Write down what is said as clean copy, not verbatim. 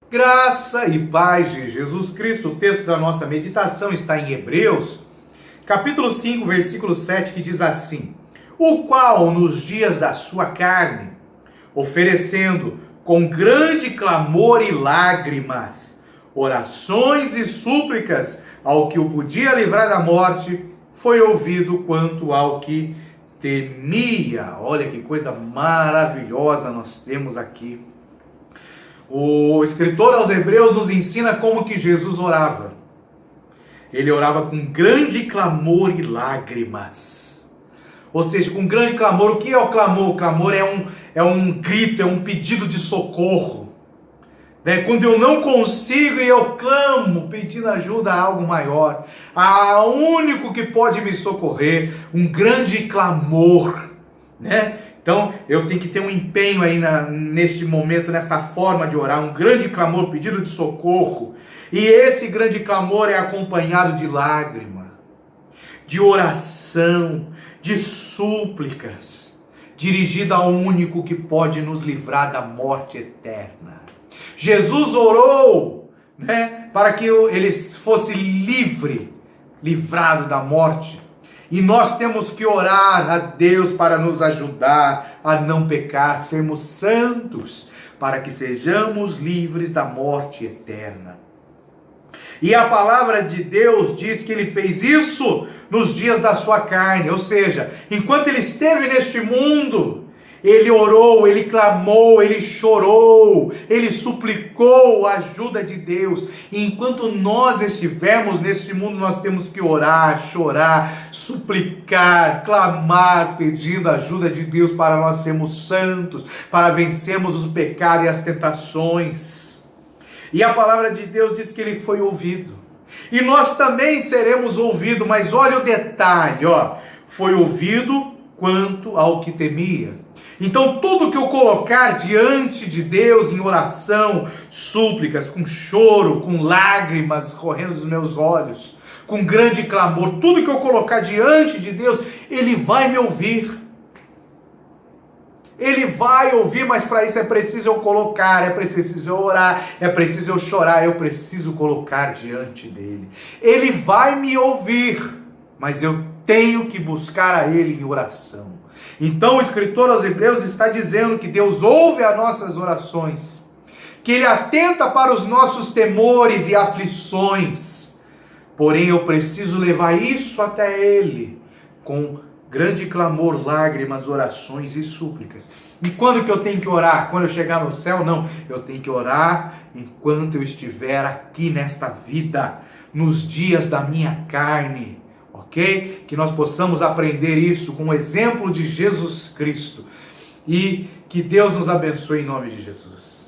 Graça e paz de Jesus Cristo. O texto da nossa meditação está em Hebreus, capítulo 5, versículo 7, que diz assim: o qual nos dias da sua carne, oferecendo com grande clamor e lágrimas, orações e súplicas ao que o podia livrar da morte, foi ouvido quanto ao que temia. Olha que coisa maravilhosa nós temos aqui. O escritor aos Hebreus nos ensina como que Jesus orava. Ele orava com grande clamor e lágrimas. Ou seja, com grande clamor. O que é o clamor? O clamor é um grito, é um pedido de socorro. Quando eu não consigo e eu clamo, pedindo ajuda a algo maior. A único que pode me socorrer. Um grande clamor, né? Então, eu tenho que ter um empenho aí neste momento, nessa forma de orar, um grande clamor, pedido de socorro. E esse grande clamor é acompanhado de lágrima, de oração, de súplicas, dirigida ao único que pode nos livrar da morte eterna. Jesus orou, para que ele fosse livrado da morte. E nós temos que orar a Deus para nos ajudar a não pecar, sermos santos, para que sejamos livres da morte eterna. E a palavra de Deus diz que ele fez isso nos dias da sua carne, ou seja, enquanto ele esteve neste mundo, ele orou, ele clamou, ele chorou, ele suplicou a ajuda de Deus. E enquanto nós estivermos neste mundo, nós temos que orar, chorar, suplicar, clamar, pedindo a ajuda de Deus para nós sermos santos, para vencermos o pecado e as tentações. E a palavra de Deus diz que ele foi ouvido. E nós também seremos ouvidos, mas olha o detalhe, foi ouvido quanto ao que temia. Então tudo que eu colocar diante de Deus em oração, súplicas, com choro, com lágrimas correndo dos meus olhos, com grande clamor, tudo que eu colocar diante de Deus, Ele vai me ouvir. Ele vai ouvir, mas para isso é preciso eu colocar, é preciso eu orar, é preciso eu chorar, eu preciso colocar diante dEle. Ele vai me ouvir, mas eu tenho que buscar a Ele em oração. Então o escritor aos Hebreus está dizendo que Deus ouve as nossas orações, que Ele atenta para os nossos temores e aflições, porém eu preciso levar isso até Ele, com grande clamor, lágrimas, orações e súplicas. E quando que eu tenho que orar? Quando eu chegar no céu? Não, eu tenho que orar enquanto eu estiver aqui nesta vida, nos dias da minha carne. Ok? Que nós possamos aprender isso com o exemplo de Jesus Cristo. E que Deus nos abençoe em nome de Jesus.